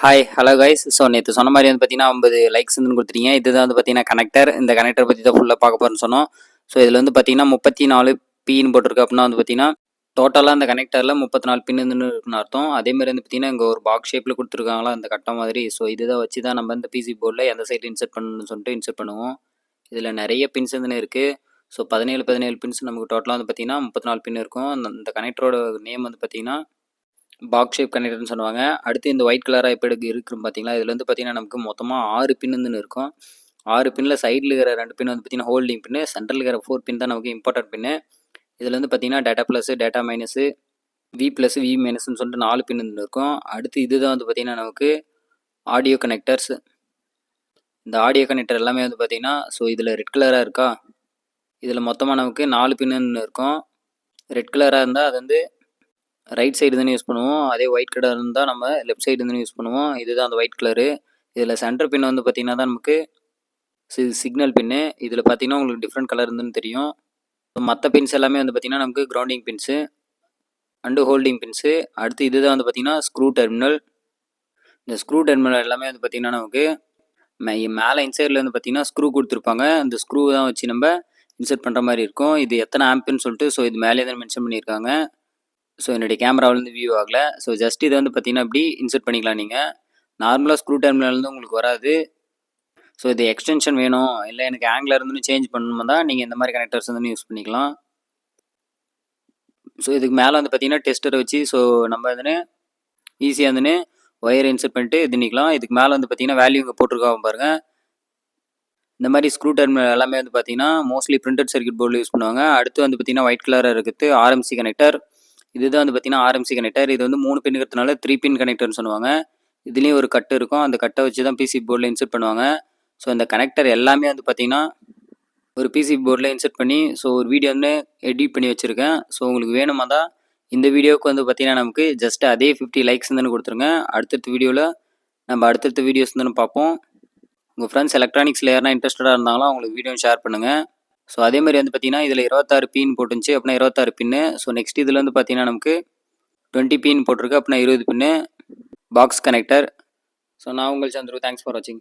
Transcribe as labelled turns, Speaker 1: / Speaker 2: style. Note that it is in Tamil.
Speaker 1: Hi hello guys. ஸோ நேற்று சொன்ன மாதிரி வந்து பார்த்தீங்கன்னா 50 லைக்ஸ் வந்து கொடுத்துட்டீங்க. இதுதான் வந்து பார்த்தீங்கன்னா கனெக்டர். இந்த கனெக்டர் பற்றி தான் ஃபுல்லாக பார்க்க போகிறேன்னு சொன்னோம். ஸோ இதில் வந்து பார்த்தீங்கன்னா 34 பின்னு போட்டிருக்கு. அப்படின்னா வந்து பார்த்தீங்கன்னா டோட்டலாக அந்த கனெக்டரில் 34 பின் இருக்குன்னு அர்த்தம். அதேமாதிரி வந்து பார்த்தீங்கன்னா இங்கே ஒரு பாக்ஸ் ஷேப்பில் கொடுத்துருக்காங்களா அந்த கட்டம் மாதிரி. ஸோ இதுதான் வச்சு தான் நம்ம இந்த பிசி போர்டில் எந்த சைடு இன்செர்ட் பண்ணணும்னு சொல்லிட்டு இன்செர்ட் பண்ணுவோம். இதில் நிறைய பின்ஸ் வந்து இருக்குது. ஸோ 17 பின்ஸ் நமக்கு டோட்டலாக வந்து பார்த்தீங்கன்னா 34 பின் இருக்கும். அந்த கனெக்டரோட நேம் வந்து பார்த்தீங்கன்னா பாக்ஸ் ஷேப் கனெக்டர்னு சொல்லுவாங்க. அடுத்து இந்த ஒயிட் கலராக இப்போ இருக்குன்னு பார்த்தீங்களா, இதில் வந்து பார்த்தீங்கன்னா நமக்கு மொத்தமாக 6 பின் வந்து இருக்கும். 6 பின்னில் சைடில் இருக்கிற 2 பின் வந்து பார்த்தீங்கன்னா ஹோல்டிங் பின்னு, சென்ட்ரல் இருக்கிற 4 பின் தான் நமக்கு இம்பார்ட்டன்ட் பின்னு. இதில் வந்து பார்த்தீங்கன்னா data plus, data minus, V plus, V மைனஸ்ன்னு சொல்லிட்டு 4 பின் வந்து இருக்கும். அடுத்து இதுதான் வந்து பார்த்தீங்கன்னா நமக்கு ஆடியோ கனெக்டர்ஸ். இந்த ஆடியோ கனெக்டர் எல்லாமே வந்து பார்த்தீங்கன்னா ஸோ இதில் ரெட் கலராக இருக்கா, இதில் மொத்தமாக நமக்கு 4 பின்னு இருக்கும். ரெட் கலராக இருந்தால் அது வந்து ரைட் சைடு தானே யூஸ் பண்ணுவோம். அதே ஒயிட் கலர் இருந்தால் நம்ம லெஃப்ட் சைடு தானே யூஸ் பண்ணுவோம். இதுதான் அந்த ஒயிட் கலரு. இதில் சென்டர் பின் வந்து பார்த்திங்கன்னா தான் நமக்கு சிக்னல் பின்னு. இதில் பார்த்தீங்கன்னா உங்களுக்கு டிஃப்ரெண்ட் கலர் இருந்துன்னு தெரியும். மற்ற பின்ஸ் எல்லாமே வந்து பார்த்திங்கன்னா நமக்கு grounding pins and holding pins. அடுத்து இதுதான் வந்து பார்த்திங்கன்னா ஸ்க்ரூ டெர்மினல். இந்த ஸ்க்ரூ டெர்மினல் எல்லாமே வந்து பார்த்திங்கன்னா நமக்கு மேலே இன்சைடில் வந்து பார்த்திங்கன்னா ஸ்க்ரூ கொடுத்துருப்பாங்க. அந்த ஸ்க்ரூ தான் வச்சு நம்ம இன்சர்ட் பண்ணுற மாதிரி இருக்கும். இது எத்தனை ஆம்பின்னு சொல்லிட்டு ஸோ இது மேலே தான் மென்ஷன் பண்ணியிருக்காங்க. ஸோ என்னுடைய கேமராவிலேருந்து வியூ ஆகல. ஸோ ஜஸ்ட் இதை வந்து பார்த்தீங்கன்னா இப்படி இன்சர்ட் பண்ணிக்கலாம். நீங்கள் நார்மலாக ஸ்க்ரூ டெர்மினல்லேருந்து உங்களுக்கு வராது. ஸோ இது எக்ஸ்டென்ஷன் வேணும், இல்லை எனக்கு ஆங்கிள் இருந்துன்னு சேஞ்ச் பண்ணணுமா தான் நீங்கள் இந்த மாதிரி கனெக்டர்ஸ் வந்து யூஸ் பண்ணிக்கலாம். ஸோ இதுக்கு மேலே வந்து பார்த்தீங்கன்னா டெஸ்டரை வச்சு ஸோ நம்ம வந்து ஈஸியாக வந்து ஒயரை இன்சர்ட் பண்ணிட்டு இது பண்ணிக்கலாம். இதுக்கு மேலே வந்து பார்த்தீங்கன்னா வேல்யூ இங்கே போட்டிருக்காங்க பாருங்கள். இந்த மாதிரி ஸ்க்ரூ டெர்மினல் எல்லாமே வந்து பார்த்தீங்கன்னா மோஸ்ட்லி பிரிண்டட் சர்க்யூட் போர்டில் யூஸ் பண்ணுவாங்க. அடுத்து வந்து பார்த்தீங்கன்னா ஒயிட் கலராக இருக்குது ஆர்எம்சி கனெக்டர். இதுதான் வந்து பார்த்தீங்கன்னா ஆர்எம்சி கனெக்டர். இது வந்து 3 பின் இருக்கிறதுனால 3 பின் கனெக்டர்னு சொல்லுவாங்க. இதுலேயும் ஒரு கட்டு இருக்கும். அந்த கட்டை வச்சு தான் பிசி போர்டில் இன்சர்ட் பண்ணுவாங்க. ஸோ இந்த கனெக்டர் எல்லாமே வந்து பார்த்தீங்கன்னா ஒரு பிசி போர்டில் இன்சர்ட் பண்ணி ஸோ ஒரு வீடியோ வந்து எடிட் பண்ணி வச்சுருக்கேன். ஸோ உங்களுக்கு வேணுமா தான் இந்த வீடியோவுக்கு வந்து பார்த்தீங்கன்னா நமக்கு ஜஸ்ட் அதே 50 லைக்ஸ் தானே கொடுத்துருங்க. அடுத்தடுத்த வீடியோவில் நம்ம அடுத்தடுத்த வீடியோஸ் தானே பார்ப்போம். உங்கள் ஃப்ரெண்ட்ஸ் எலக்ட்ரானிக்ஸில் யாருனா இன்ட்ரெஸ்டடாக இருந்தாலும் அவங்களுக்கு வீடியோ ஷேர் பண்ணுங்கள். ஸோ அதேமாதிரி வந்து பார்த்தீங்கன்னா இதில் 26 பின் போட்டுருந்துச்சு அப்படின்னா 26 பின்னு. ஸோ நெக்ஸ்ட் இதில் வந்து பார்த்தீங்கன்னா நமக்கு 20 பின் போட்டிருக்கு அப்படின்னா 20 பின்னு பாக்ஸ் கனெக்டர். ஸோ நான் உங்கள் சந்துரு. தேங்க்ஸ் ஃபார் வாட்சிங்.